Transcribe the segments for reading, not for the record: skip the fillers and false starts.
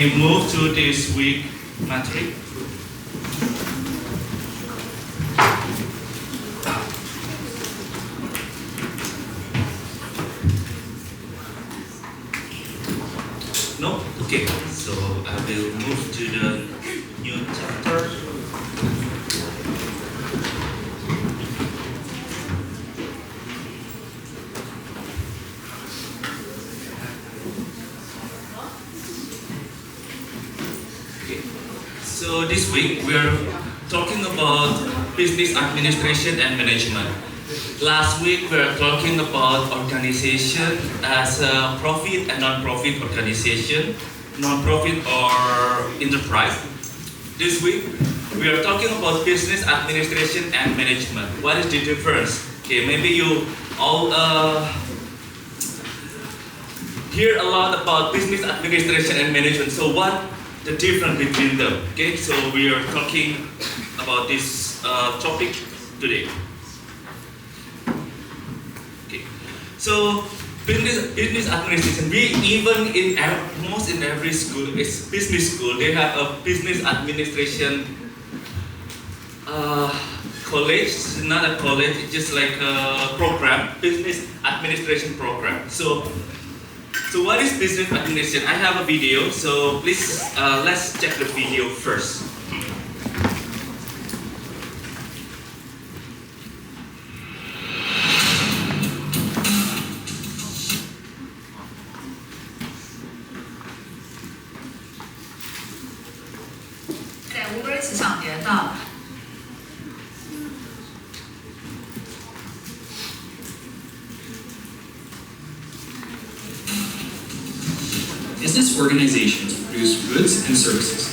We move to this week matrix. No? Okay, so I will move to the new chapter. Okay, so this week we are talking about business administration and management. Last week we were talking about organization as a profit and non-profit organization, non-profit or enterprise. This week we are talking about business administration and management. What is the difference? Okay, maybe you all hear a lot about business administration and management. So what the difference between them? Okay, so we are talking about this topic today. So business administration, we even in almost in every school, it's business school, they have a business administration college. It's not a college, it's just like a program, business administration program. So what is business administration? I have a video, so please let's check the video first. Business organizations produce goods and services.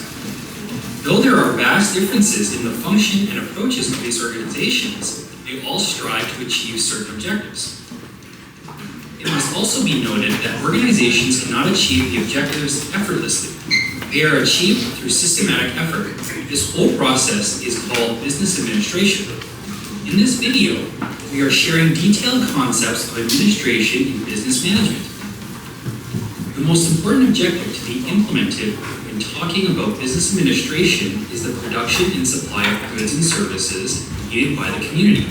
Though there are vast differences in the function and approaches of these organizations, they all strive to achieve certain objectives. It must also be noted that organizations cannot achieve the objectives effortlessly. They are achieved through systematic effort. This whole process is called business administration. In this video, we are sharing detailed concepts of administration in business management. The most important objective to be implemented when talking about business administration is the production and supply of goods and services needed by the community.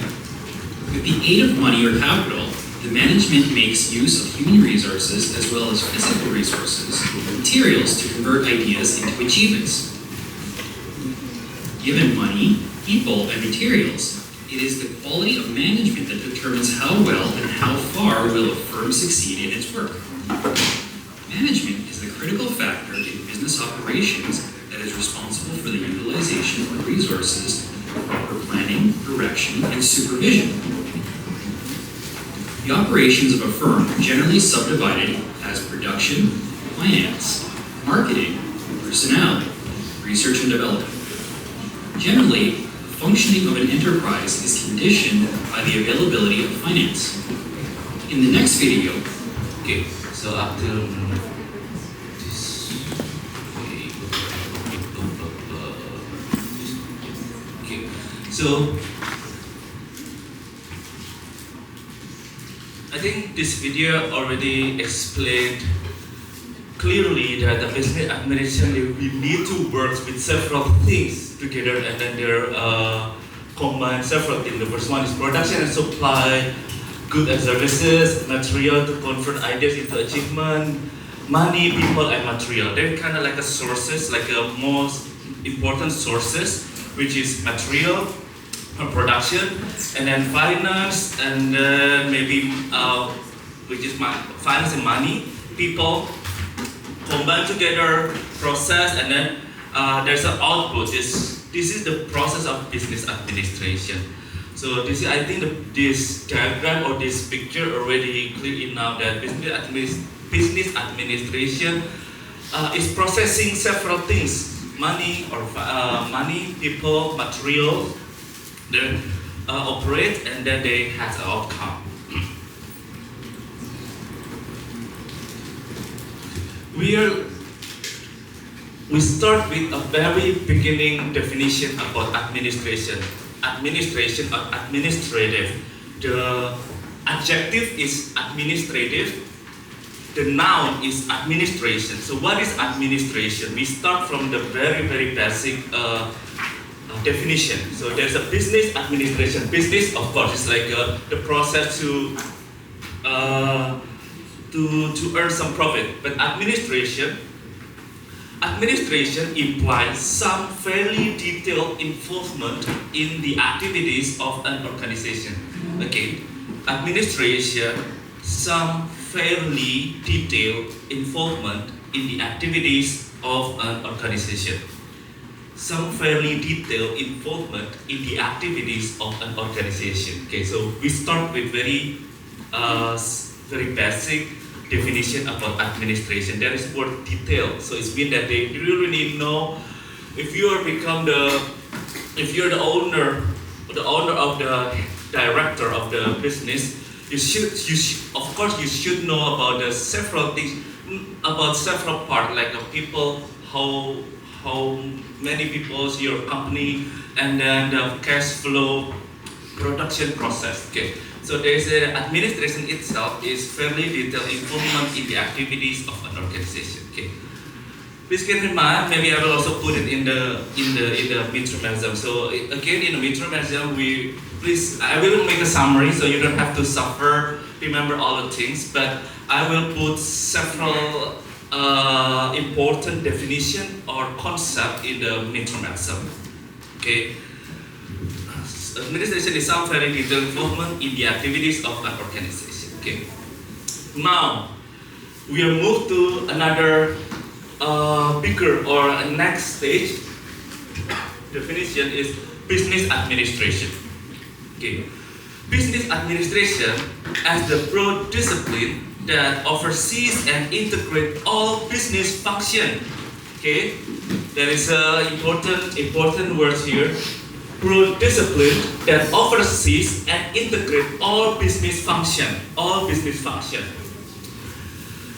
With the aid of money or capital, the management makes use of human resources as well as physical resources, materials to convert ideas into achievements. Given money, people, and materials, it is the quality of management that determines how well and how far will a firm succeed in its work. Management is the critical factor in business operations that is responsible for the utilization of resources, proper planning, direction, and supervision. The operations of a firm are generally subdivided as production, finance, marketing, personnel, research and development. Generally, the functioning of an enterprise is conditioned by the availability of finance. In the next video, Okay, so up till this way. Okay, so I think this video already explained clearly that the business administration, we need to work with several things together, and then there combine several things. The first one is production and supply, goods and services, material to convert ideas into achievement, money, people, and material. They're kind of like a sources, like a most important sources, which is material, production, and then finance, and then maybe which is finance and money, people, combine together, process, and then there's an output. This is the process of business administration. So this is, I think this diagram or this picture already clear enough that business administration is processing several things: money or money, people, material. They operate and then they have an outcome. We start with a very beginning definition about administration. Administration or administrative. The adjective is administrative the noun is administration. So what is administration? We start from the very, very basic definition. So there's a business administration. Business, of course, is like the process to earn some profit. But administration implies some fairly detailed involvement in the activities of an organization. Okay, administration, some fairly detailed involvement in the activities of an organization. Some fairly detailed involvement in the activities of an organization. Okay, so we start with very basic definition about administration. There is word detail, so it means that they really know if you're the owner of the director of the business. You should know about the several things, about several parts, like people, how many people your company, and then the cash flow, production process. Okay, so there's a administration itself is fairly detailed involvement in the activities of an organization. Okay, please keep in mind. Maybe I will also put it in the midterm exam. So again, in the midterm exam, I will make a summary so you don't have to remember all the things, but I will put several important definition or concept in the midterm exam. Okay. Administration is some very detailed involvement in the activities of an organization. Okay. Now, we will move to another bigger or next stage. Definition is business administration. Okay. Business administration as the broad discipline that oversees and integrates all business function. Okay, there is a important word here. Broad discipline that oversees and integrates all business function,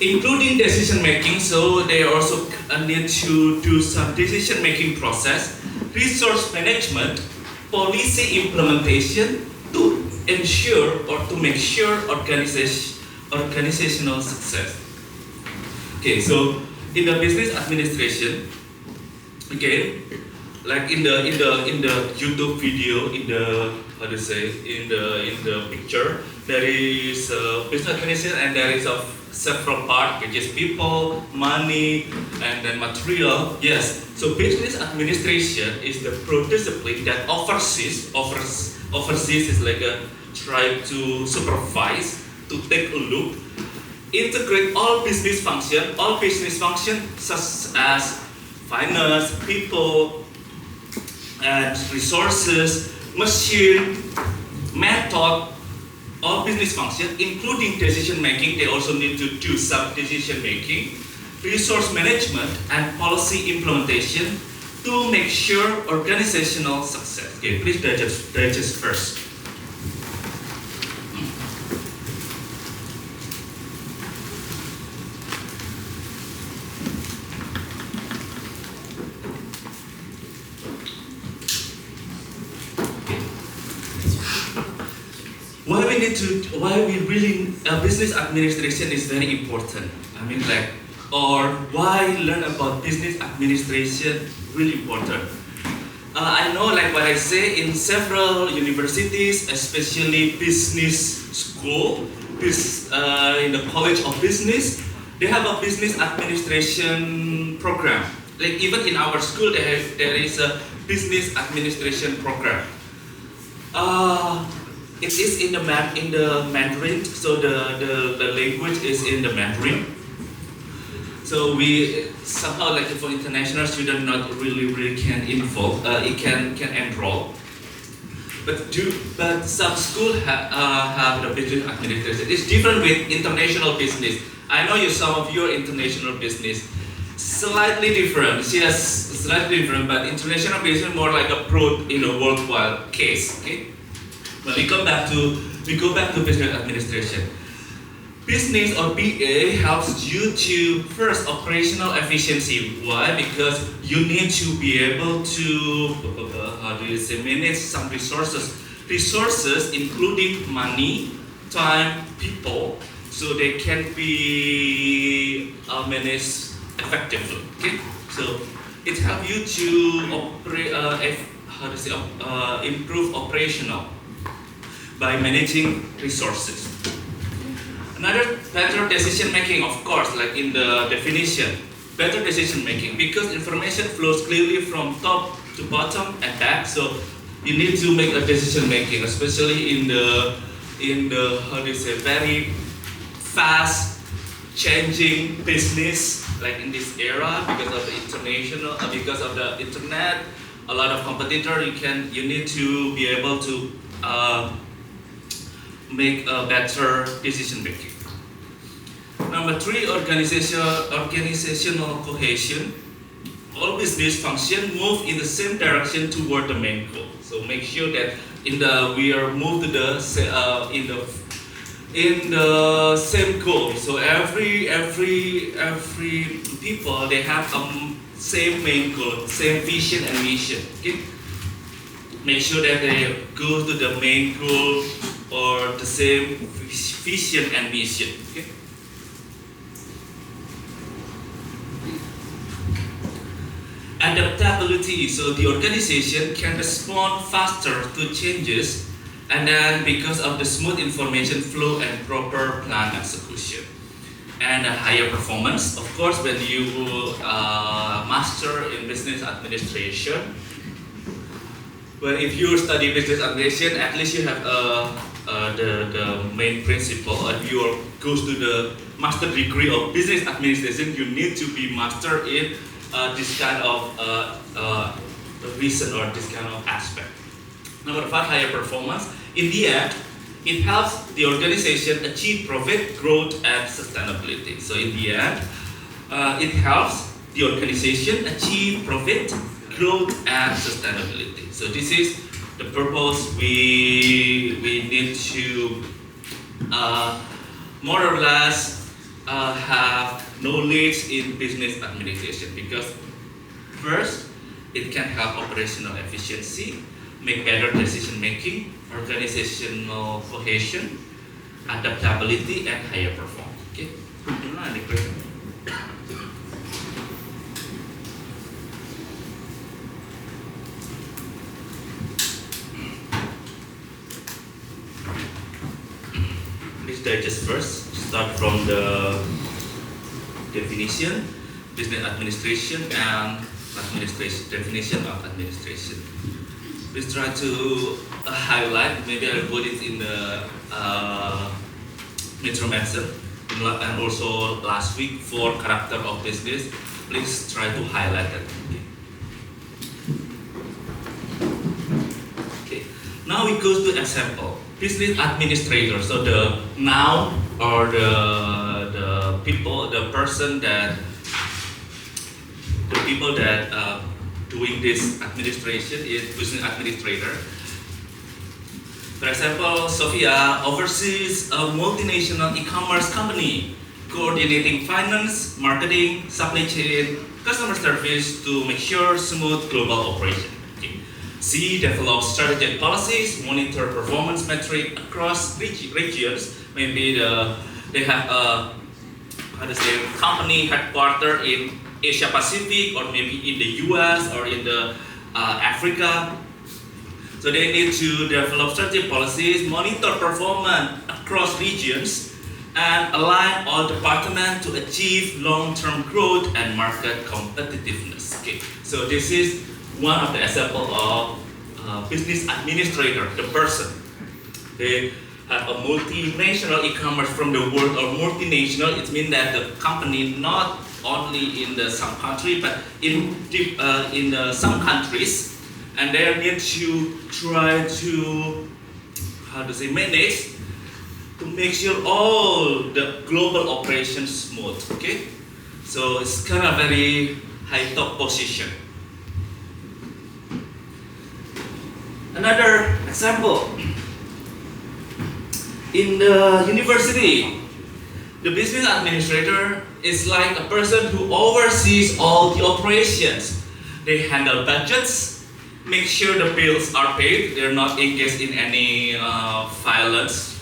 including decision making. So they also need to do some decision making process, resource management, policy implementation to ensure or to make sure organizational success. Okay, so in the business administration, again, like in the YouTube video, in the picture, there is business administration and there is several parts, which is people, money, and then material. Yes, so business administration is the pro-discipline that oversees is like try to supervise, to take a look, integrate all business function such as finance, people, and resources, machine, method, all business function, including decision making. They also need to do some decision making, resource management, and policy implementation to make sure organizational success. Okay, please digest first. Business administration is very important. Or why learn about business administration really important. I know, like what I say, in several universities, especially business school, in the College of Business, they have a business administration program. Like even in our school, there is a business administration program. It is in the Mandarin, so the language is in the Mandarin. So we somehow, like for international students, not really can enroll. But some schools have the business administration. It's different with international business. I know some of you are international business. Slightly different, yes, slightly different. But international business more like a broad, worldwide case. Okay. But we go back to business administration. Business or BA helps you to first operational efficiency. Why? Because you need to be able to manage some resources including money, time, people, so they can be managed effectively. Okay, so it helps you to operate, improve operational by managing resources. Another better decision making, of course, like in the definition, better decision making because information flows clearly from top to bottom and back. So you need to make a decision making, especially in the how do you say, very fast changing business, like in this era because of the international, because of the internet, a lot of competitor. You need to be able to make a better decision making. Number 3, organizational cohesion. All business functions move in the same direction toward the main goal. So make sure that we are moved to the in the same goal. So every people, they have same main goal, same vision and mission. Okay? Make sure that they go to the main goal or the same vision and mission. Okay? Adaptability, so the organization can respond faster to changes, and then because of the smooth information flow and proper plan execution. And a higher performance, of course, when you master in business administration. But if you study business administration, at least you have the main principle. If you goes to the master degree of business administration, you need to be master in this kind of reason or this kind of aspect. Number 5, higher performance. In the end, it helps the organization achieve profit, growth, and sustainability. So in the end, it helps the organization achieve profit, growth, and sustainability. So this is the purpose we need to more or less have knowledge in business administration, because first, it can help operational efficiency, make better decision making, organizational cohesion, adaptability, and higher performance. Okay, any question? Let's digest first. Start from the definition, business administration, and definition of administration. Please try to highlight. Maybe I'll put it in the midterm answer, and also last week for character of business. Please try to highlight that. Okay. Now we go to example. Business administrator. So the noun or the people, the people that doing this administration is business administrator. For example, Sophia oversees a multinational e-commerce company, coordinating finance, marketing, supply chain, customer service to make sure smooth global operation. Okay. C develops strategic policies, monitor performance metrics across regions. Maybe they have a company headquartered in Asia Pacific, or maybe in the US or in the Africa. So they need to develop strategic policies, monitor performance across regions, and align all departments to achieve long-term growth and market competitiveness. Okay. So this is one of the examples of business administrator, the person. They have a multinational e-commerce from the world, or multinational. It means that the company not only in some country, but in some countries, and they need to try to manage to make sure all the global operations smooth. Okay, so it's kind of very high top position. Another example, in the university, the business administrator is like a person who oversees all the operations. They handle budgets, make sure the bills are paid, they're not engaged in any violence,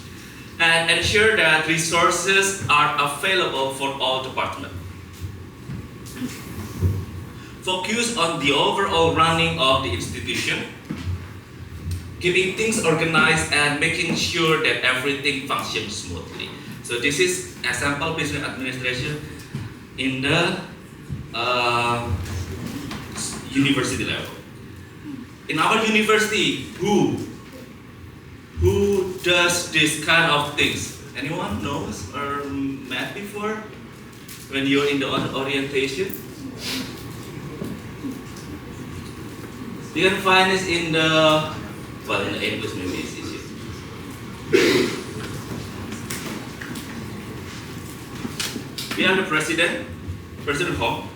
and ensure that resources are available for all departments. Focus on the overall running of the institution, keeping things organized and making sure that everything functions smoothly. So this is example business administration in the university level. In our university, who does this kind of things? Anyone knows or met before when you're in the orientation? You can find this in the, well, in the English maybe it's easier. We have the President Hong.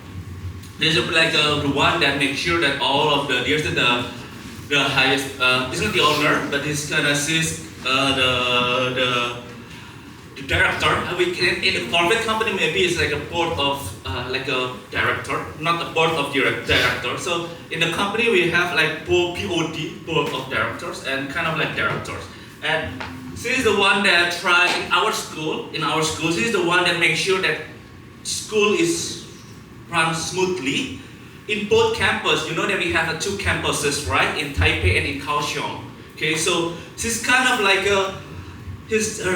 There's like the one that makes sure that all of there's the highest, it's not the owner, but it's kind of assists the director. In a corporate company, maybe it's like a board of, like a director, not a board of director. So in the company, we have like POD, board of directors, and kind of like directors. And she is the one that in our school, she is the one that makes sure that school is run smoothly. In both campus, you know that we have two campuses, right? In Taipei and in Kaohsiung. Okay, so she's kind of like her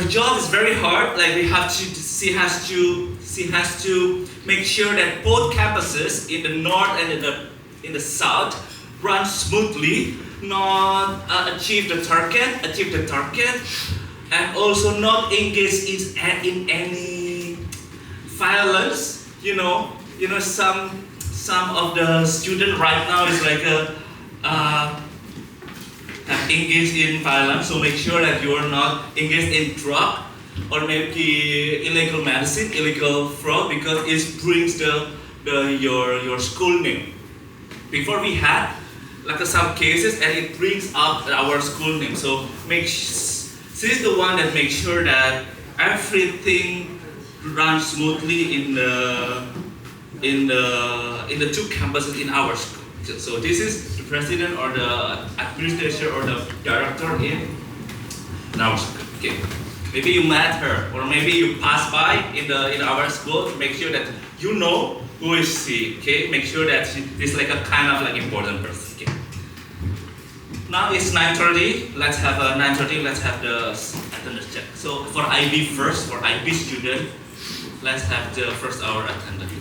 job is very hard. Like she has to make sure that both campuses in the north and in the south run smoothly, not achieve the target, and also not engage in any violence. You know, some of the students right now is like engaged in violence, so make sure that you are not engaged in drug or maybe illegal medicine, illegal fraud, because it brings your school name. Before we had like some cases and it brings up our school name. So she's the one that makes sure that everything runs smoothly in the two campuses in our school. So this is the president or the administrator or the director in our school. Okay. Maybe you met her or maybe you passed by in our school to make sure that you know who is she. Okay, make sure that she is like a kind of like important person. Okay. Now it's 9:30. Let's have the attendance check. So for IB first, for IB student, let's have the first hour attendance.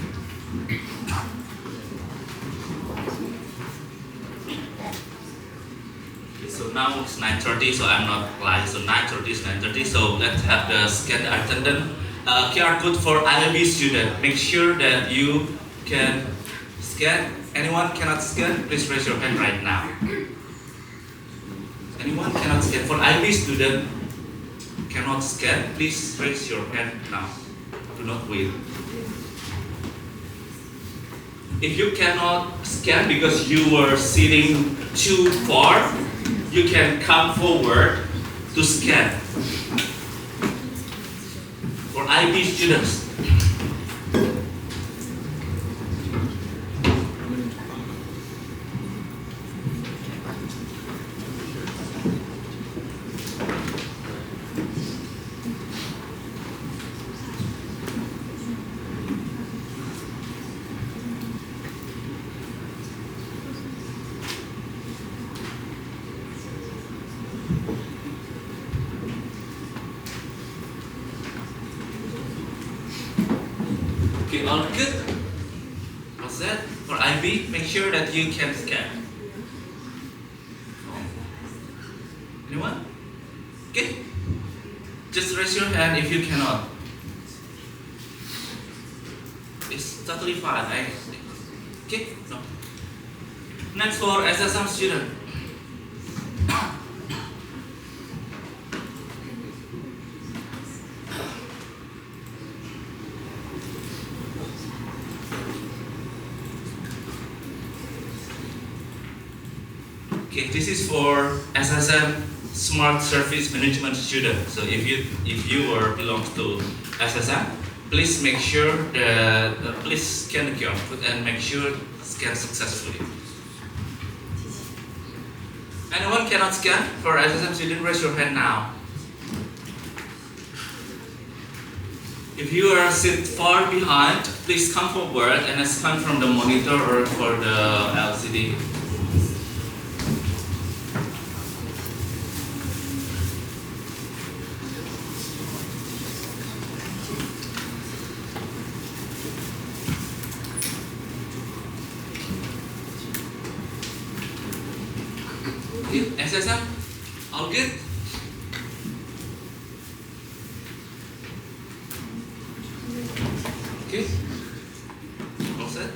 So now it's 9:30, so I'm not lying. So 9:30 is 9:30. So let's have the scan attendant. QR code for IB student. Make sure that you can scan. Anyone cannot scan? Please raise your hand right now. Anyone cannot scan? For IB student cannot scan? Please raise your hand now. Do not wait. If you cannot scan because you were sitting too far, you can come forward to scan. For IB students. Okay, all good? What's that? For IB, make sure that you can scan. Anyone? Okay? Just raise your hand if you cannot. It's totally fine, I think. Okay? No. Next for SSM student. Okay, this is for SSM Smart Service Management student. So if you or belongs to SSM, please make sure that please scan the QR code and make sure scan successfully. Anyone cannot scan for SSM student? Raise your hand now. If you are sit far behind, please come forward and scan from the monitor or for the LCD. SSM, all good? Okay, all set?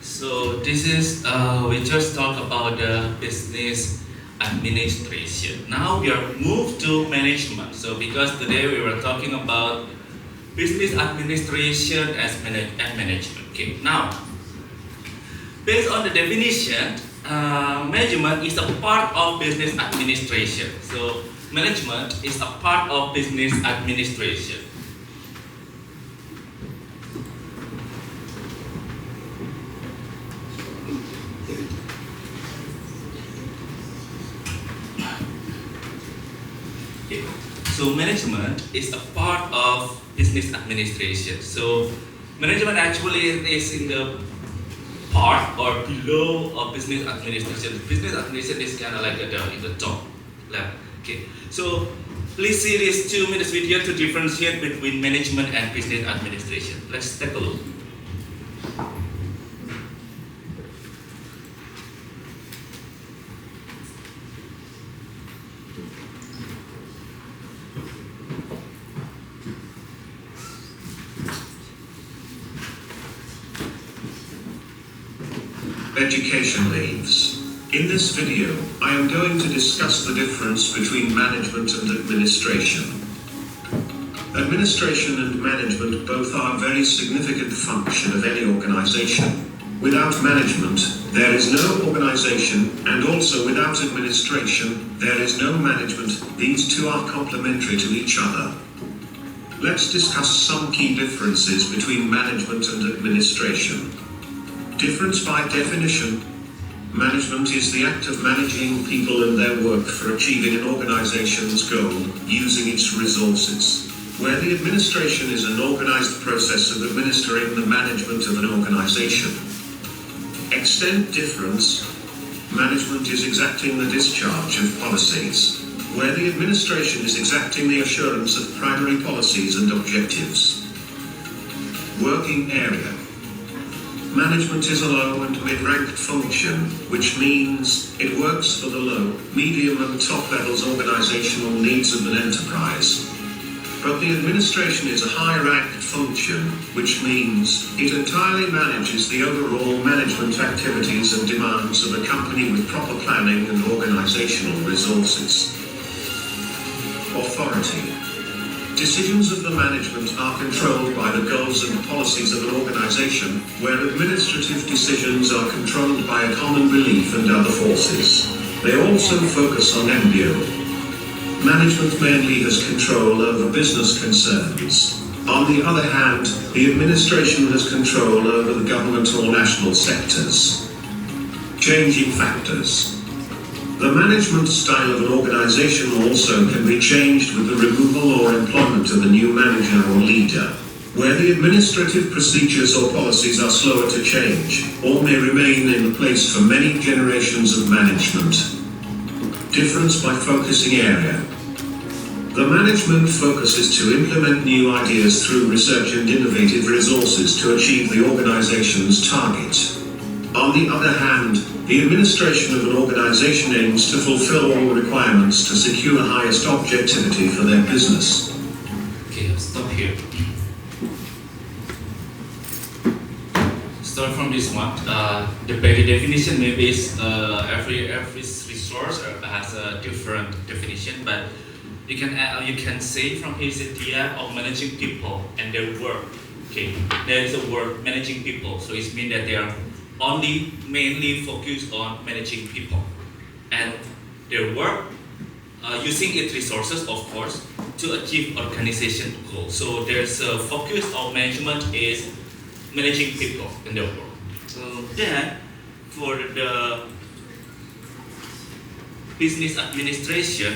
So this is, we just talked about the business administration. Now we are moved to management. So because today we were talking about business administration and management. Okay. Now, based on the definition, management is a part of business administration. So management is a part of business administration. So management is a part of business administration. So management actually is in the part or below of business administration. Business administration is kind of like in the top level. Okay. So please see this 2 minutes video to differentiate between management and business administration. Let's take a look. Education leaves. In this video, I am going to discuss the difference between management and administration. Administration and management both are a very significant function of any organization. Without management, there is no organization, and also without administration, there is no management. These two are complementary to each other. Let's discuss some key differences between management and administration. Difference by definition. Management is the act of managing people and their work for achieving an organization's goal using its resources. Where the administration is an organized process of administering the management of an organization. Extent difference. Management is exacting the discharge of policies, where the administration is exacting the assurance of primary policies and objectives. Working area. Management is a low and mid-ranked function, which means it works for the low, medium and top levels organizational needs of an enterprise. But the administration is a high-ranked function, which means it entirely manages the overall management activities and demands of a company with proper planning and organizational resources. Authority. Decisions of the management are controlled by the goals and policies of an organization, where administrative decisions are controlled by a common belief and other forces. They also focus on MBO. Management mainly has control over business concerns. On the other hand, the administration has control over the government or national sectors. Changing factors. The management style of an organization also can be changed with the removal or employment of a new manager or leader, where the administrative procedures or policies are slower to change, or may remain in place for many generations of management. Difference by focusing area. The management focuses to implement new ideas through research and innovative resources to achieve the organization's target. On the other hand, the administration of an organization aims to fulfill all requirements to secure highest objectivity for their business. Okay, I'll stop here. Start from this one. The better definition maybe is every resource has a different definition, but you can say from his idea of managing people and their work. Okay, there is a word managing people, so it means that they are only mainly focused on managing people and their work, using its resources, of course, to achieve organization goals. So there's a focus of management is managing people in the world. So then for the business administration,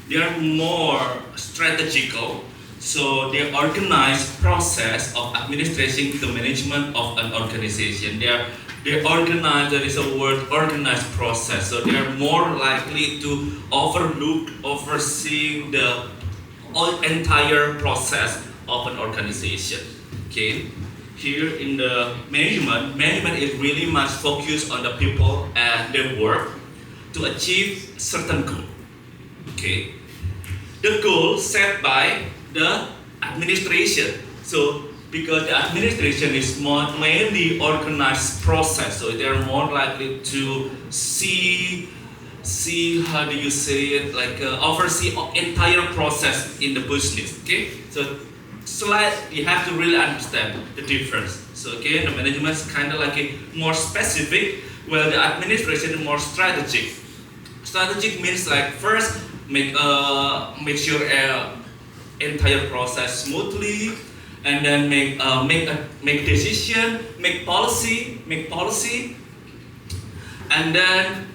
they are more strategical. So they organize process of administrating the management of an organization. They organize, there is a word organized process. So they are more likely to overseeing the entire process of an organization. Okay. Here in the management is really much focused on the people and their work to achieve certain goal. Okay. The goal set by the administration. So because the administration is mainly organized process, so they are more likely to see how do you say it, like oversee entire process in the business. Okay, so you have to really understand the difference. So again, the management is kind of like a more specific, while the administration is more strategic. Strategic means like first make sure entire process smoothly, and then make decision, make policy, and then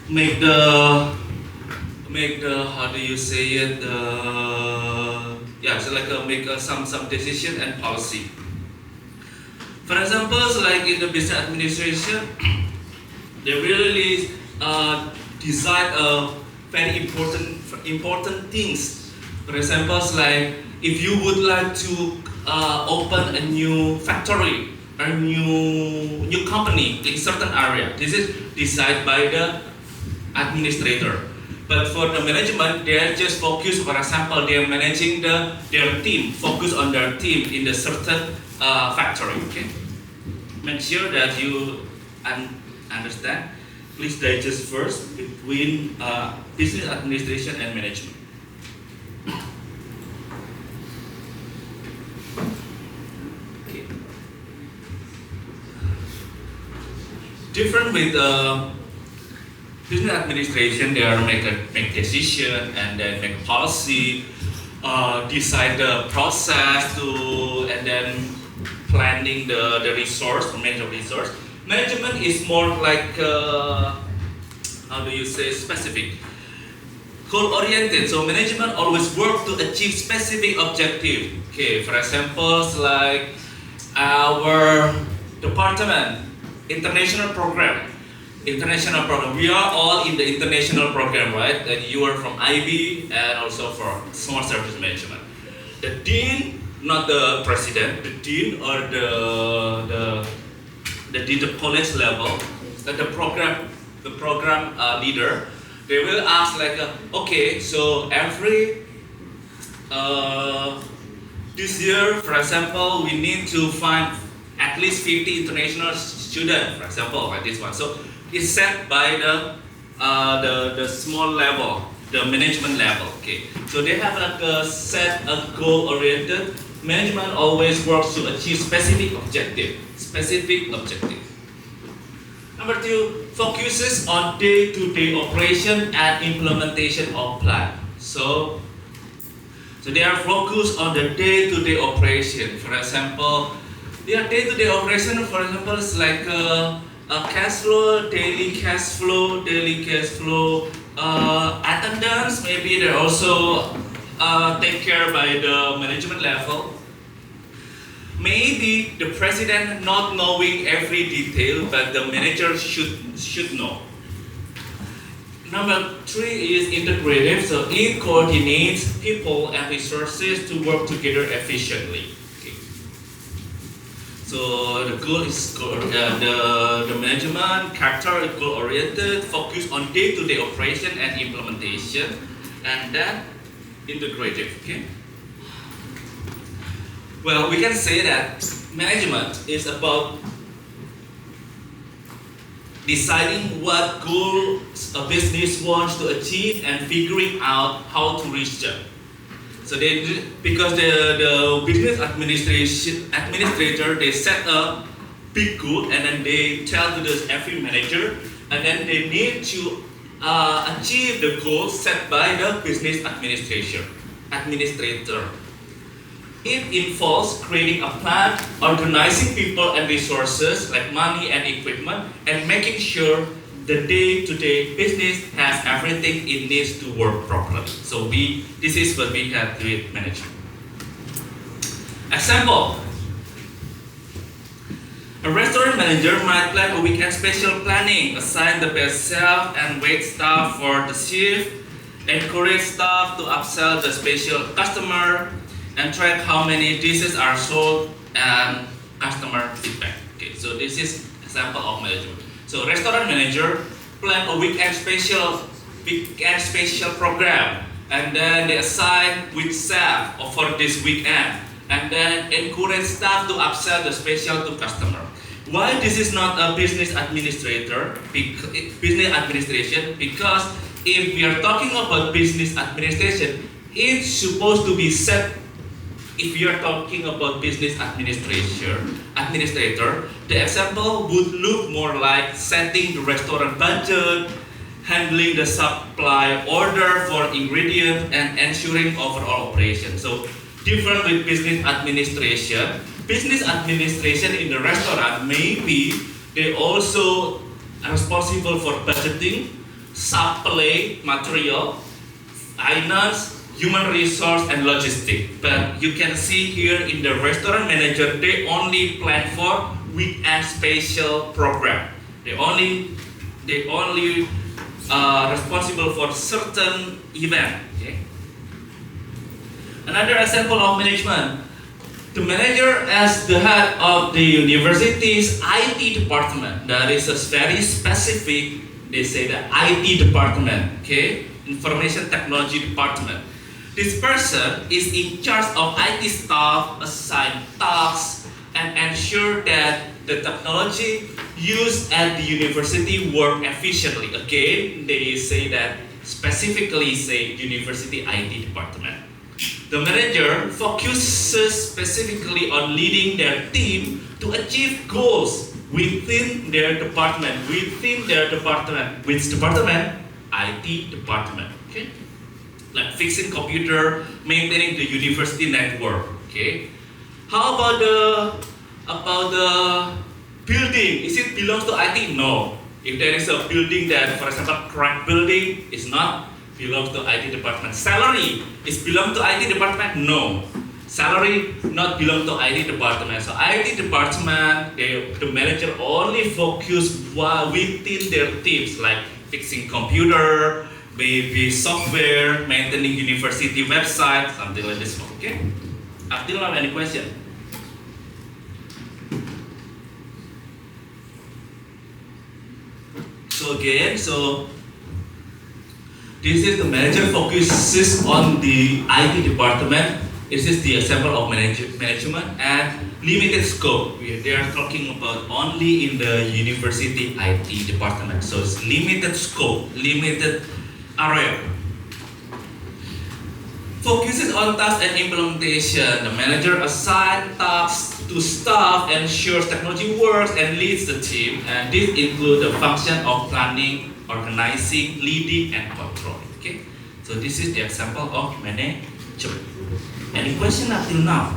make the how do you say it? So like make some decision and policy. For example, so like in the business administration, they really decide very important things. For example, like if you would like to open a new factory, a new company in certain area, this is decided by the administrator. But for the management, they are just focused. For example, they are managing their team, focus on their team in the certain factory. Okay, make sure that you understand. Please digest first between business administration and management. Okay. Different with business administration, they are make decision and then make policy, decide the process and then planning the resource, manage the resource. Management is more like how do you say, specific, goal oriented. So management always work to achieve specific objective. Okay, for example, like our department, international program. We are all in the international program, right? And you are from IB and also for small service management. The dean, not the president, the dean or the college level, that the program leader, they will ask like, okay, so every this year, for example, we need to find at least 50 international students, for example, like this one. So it's set by the small level, the management level. Okay, so they have like a set a goal oriented. Management always works to achieve specific objective. Number two, focuses on day-to-day operation and implementation of plan. So they are focused on the day-to-day operation. For example, their day-to-day operation, for example, is like cash flow, daily cash flow, attendance. Maybe they also take care by the management level. Maybe the president not knowing every detail, but the manager should know. Number three is integrative, so it coordinates people and resources to work together efficiently. Okay. So the goal is the management character is goal oriented, focus on day-to-day operation and implementation, and then integrative. Okay. Well, we can say that management is about deciding what goals a business wants to achieve and figuring out how to reach them. So because the business administrator, they set a big goal and then they tell to every manager, and then they need to achieve the goals set by the business administrator. It involves creating a plan, organizing people and resources like money and equipment, and making sure the day-to-day business has everything it needs to work properly. So this is what we have with management. Example. A restaurant manager might plan a weekend special planning, assign the best chef and wait staff for the shift, encourage staff to upsell the special customer, and track how many dishes are sold and customer feedback. Okay, so this is example of management. So restaurant manager plan a weekend special program, and then they assign which chef for this weekend, and then encourage staff to upsell the special to customer. Why this is not a business administration? Because if we are talking about business administration, it's supposed to be set. If you are talking about business administrator, the example would look more like setting the restaurant budget, handling the supply order for ingredients, and ensuring overall operation. So different with business administration. Business administration in the restaurant, maybe they also are responsible for budgeting, supply material, finance, human resource, and logistics. But you can see here in the restaurant manager, they only plan for weekend special program. They only responsible for certain event. Okay? Another example of management. The manager as the head of the university's IT department. That is a very specific, they say the IT department, okay? Information technology department. This person is in charge of IT staff, assign tasks, and ensure that the technology used at the university work efficiently. Again, they say that specifically say university IT department. The manager focuses specifically on leading their team to achieve goals within their department. Which department? IT department. Okay? Like fixing computer, maintaining the university network. Okay? How about the building? Is it belongs to IT? No. If there is a building that, for example, crack building, is not belongs to IT department. Salary is belong to IT department? No. Salary not belong to IT department. So IT department, the manager only focus within their teams, like fixing computer, maybe software, maintaining university website, something like this. Okay? Until now, any question? So again, this is the manager focuses on the IT department. This is the example of management and limited scope. They are talking about only in the university IT department. So it's limited scope, limited area. Focuses on task and implementation. The manager assigns tasks to staff, ensures technology works, and leads the team. And this includes the function of planning, organizing, leading, and controlling. Okay, so this is the example of management. Any question up till now?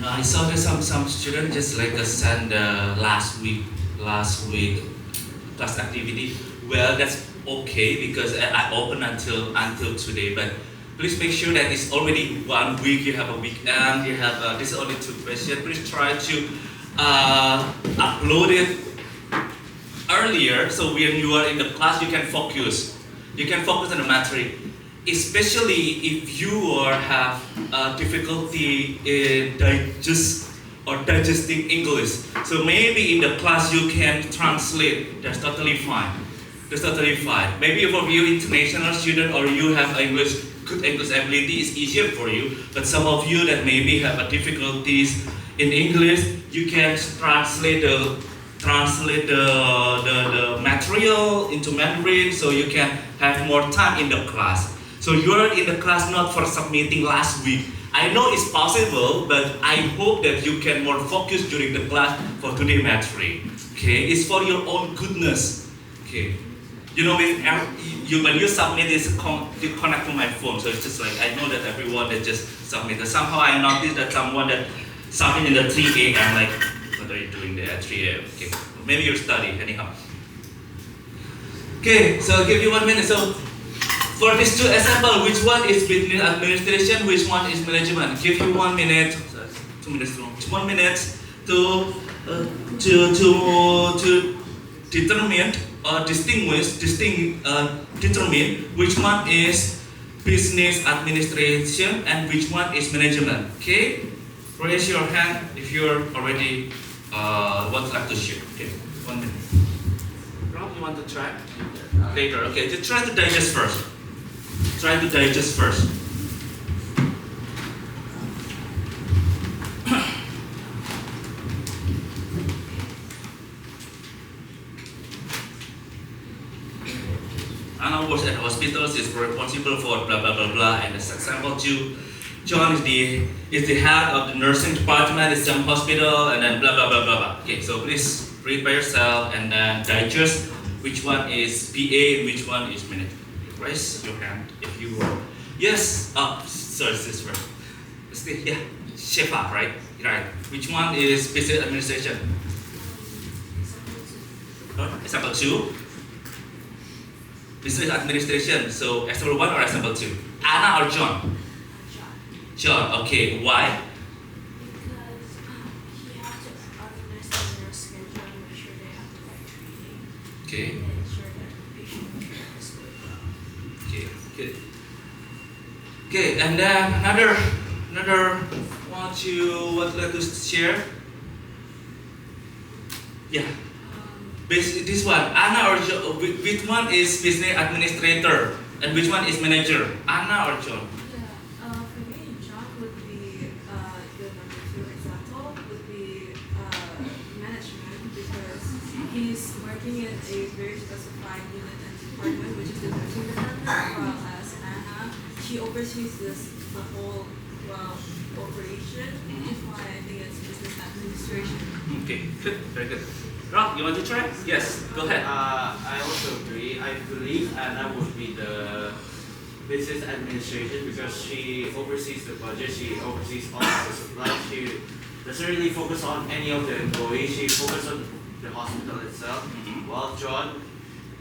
I saw that some students just like send last week class activity. Well, that's okay because I open until today, but please make sure that it's already 1 week, you have a weekend, you have this is only 2 questions. Please try to upload it earlier so when you are in the class you can focus. You can focus on the material. Especially if you have difficulty in digesting English. So maybe in the class you can translate. That's totally fine. Maybe for you international student or you have good English ability, it's easier for you. But some of you that maybe have difficulties in English, you can translate the material into Mandarin so you can have more time in the class. So you are in the class not for submitting last week, I know it's possible, but I hope that you can more focus during the class for today math 3. Okay, it's for your own goodness. Okay, you know when you submit this, you connect to my phone, so it's just like I know that everyone that just submitted. Somehow I noticed that someone that submit in the 3 a.m. like, what are you doing there at 3 a.m.? Okay, maybe you're studying anyhow. Okay, so I'll give you 1 minute. So for these two examples, which one is business administration, which one is management? Give you 1 minute, 2 minutes long, 1 minute to determine or determine which one is business administration and which one is management. Okay, raise your hand if you're already would like to share. Okay, 1 minute. Rob, you want to try? Later. Okay, just try to digest first. Try to digest first. Anna works at hospitals, is responsible for blah blah blah blah, and as example 2, John is the head of the nursing department at some hospital, and then blah blah blah blah blah. Okay, so please read by yourself and then digest which one is PA and which one is management. Raise your hand if you were. Yes. Oh, sorry, this first. Yeah, Shefa, right? Right. Which one is business administration? Example 2. Business administration. So example 1 or example 2? Anna or John? John. Okay. Why? Because he has to organize their schedule and make sure they have the right training. Okay. And ensure that the patient care is good. Okay. Good. Okay. And then another one you would like to share? Yeah. This one, Anna or John? Which one is business administrator and which one is manager? Anna or John? Yeah, for me, John would be the number 2 example would be management because he's working in a very specified unit and department, which is the nursing department, while as Anna, she oversees the whole operation, which is why I think it's business administration. Okay, good, very good. Rob, you want to try? Yes, go ahead. I also agree. I believe Anna would be the business administration because she oversees the budget, she oversees all the supplies, she doesn't really focus on any of the employees, she focuses on the hospital itself. While John,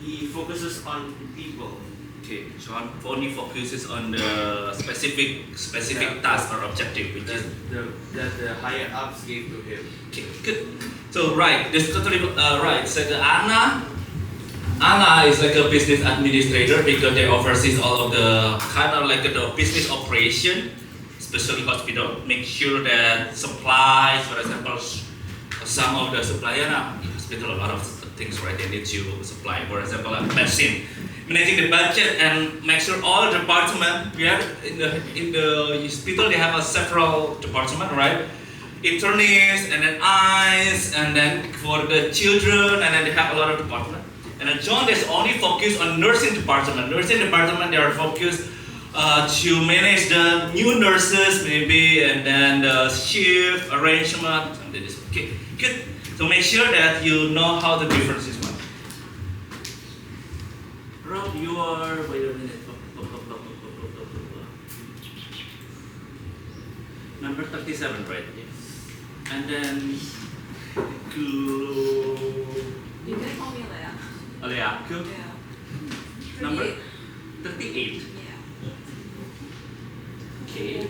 he focuses on people. Okay, John only focuses on the specific task or objective, which is that the higher ups gave to him. okay, good. So right, this is totally right. So the Anna is like a business administrator because they oversees all of the kind of like the business operation, especially hospital. Make sure that supplies, for example, some of the supplier now hospital a lot of things, right? They need to supply, for example, a medicine. Managing the budget and make sure all the department we have in the hospital they have several department, right? Internists and then eyes and then for the children and then they have a lot of department. And then John is only focused on nursing department. Nursing department they are focused to manage the new nurses maybe and then the shift arrangement and this. Okay, good. So make sure that you know how the difference is. Rob, you are, wait a minute. Number 37, right? Yes. And then, You can call me Leah. Alea, Yeah. number 38. 38. Yeah. Okay.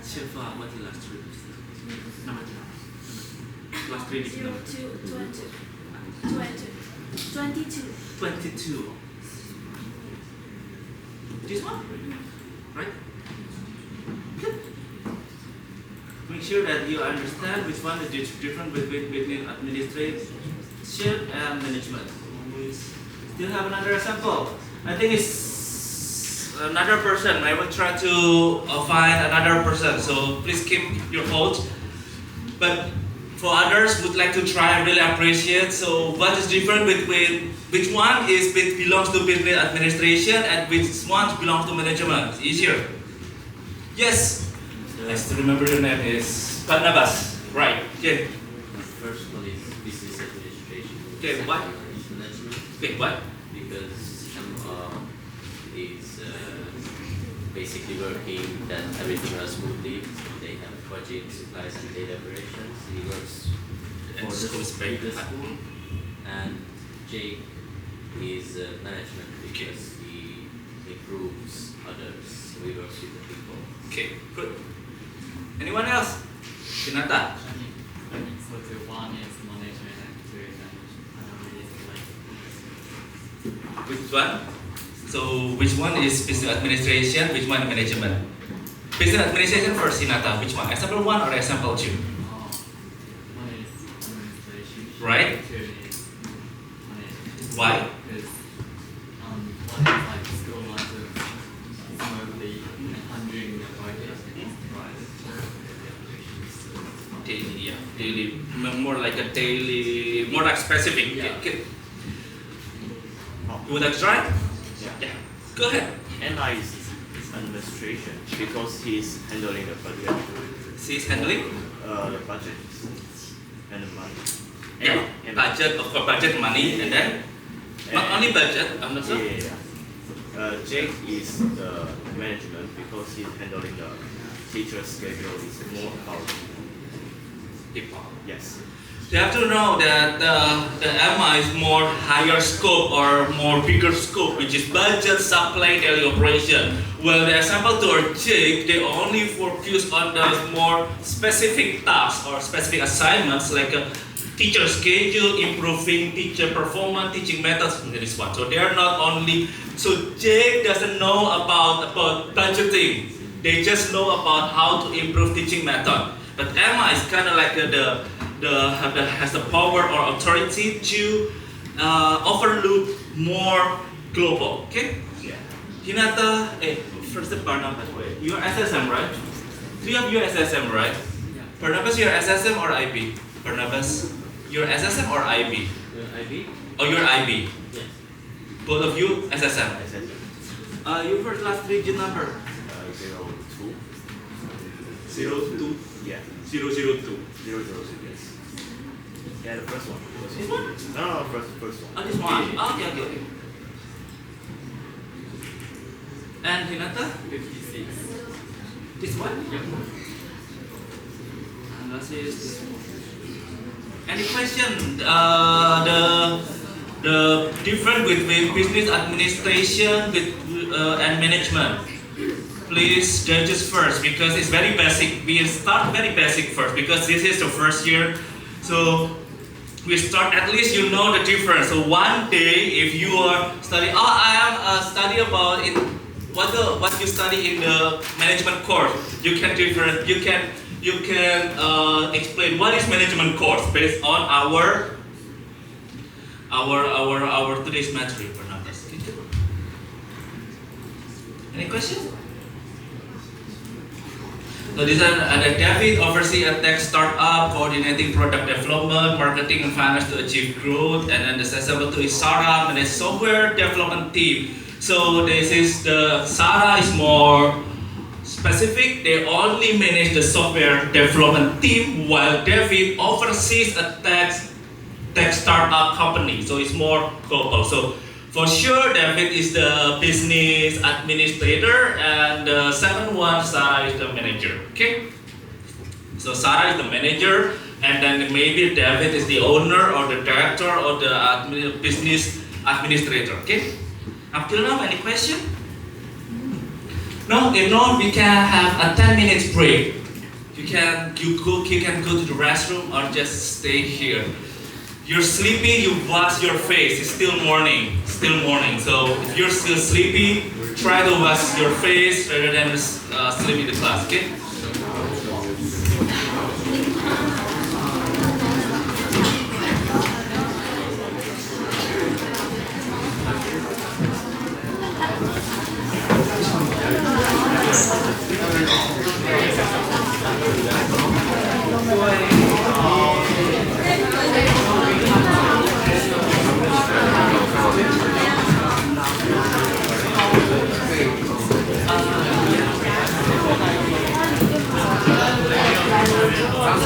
Shifa, what's the last three? Number 3. Last 3 is number 22. 22. This one? Right? Good. Make sure that you understand which one is different between administration and management. We still have another example. I think it's another person. I will try to find another person. So please keep your hold. But for others would like to try, I really appreciate. So what is different between which one belongs to business administration and which one belongs to management? It's easier. Yes. I still remember your name is Barnabas. Right. Okay. First one is business administration. Okay, Second what? one is management Okay, what? because is basically working that everything runs smoothly. They have budget, supplies, and data operations. He works And for school is very the good. school. And Jake is management Okay. because he improves others. He works with the people. Okay, good. Anyone else? Hinata. So the one is management and two is like Which one? So which one is business administration? Which one management? Business administration first, Hinata. Which one? Example 1 or example 2? one is administration. Right. Two is management. Why? Because one is like school runs smoothly handling the budget. Right. Daily, yeah. Daily, more like a daily, more like specific. Yeah. Okay. You would like to try? Yeah. Go ahead. NI is administration because he's handling the budget, She's handling? the budget and the money. Yeah. And Budget, of course, budget, money, and then not only budget. I'm not sure. Yeah. Jake is the management because he's handling the teacher's schedule. It's more about People. yes. You have to know that the EMA is more higher scope or more bigger scope, which is budget, supply, daily operation. Well, the example to our Jake, they only focus on the more specific tasks or specific assignments like a teacher schedule, improving teacher performance, teaching methods, and this one. So they are not only, so Jake doesn't know about budgeting. They just know about how to improve teaching method. But Emma is kind of like has the power or authority to overlook more global. Okay? Yeah. Hinata, first Barnabas, you're SSM, right? Three of you are SSM, right? Yeah. Barnabas, you're SSM or IB? Barnabas, you're SSM or IB? IB? Oh, you're IB. Yes. Both of you SSM. I said Your first last digit number? 02. 02. Yeah. 002. 002. Yes. Yeah, the first one. This one? No, first one. Oh, this one. Oh, okay. And Hinata? 56. This one? Yep. And that is. Any question? The difference between business administration and management. Please judge us first because it's very basic. We start very basic first because this is the first year. So we start at least you know the difference. So one day if you are studying, I am study about in what you study in the management course. You can explain what is management course based on our today's material for numbers. Any questions? So these are David oversees a tech startup, coordinating product development, marketing, and finance to achieve growth. And then the second two is Sarah, manage software development team. So this is Sarah is more specific. They only manage the software development team, while David oversees a tech startup company. So it's more global. So for sure, David is the business administrator, and the second one, Sarah is the manager. Okay. So Sarah is the manager, and then maybe David is the owner or the director or the business administrator. Okay. Up till now, any question? No. If not, we can have a 10 minutes break. You can go to the restroom or just stay here. You're sleepy, you wash your face. It's still morning. So if you're still sleepy, try to wash your face rather than sleep in the class. Okay? Yeah, no, I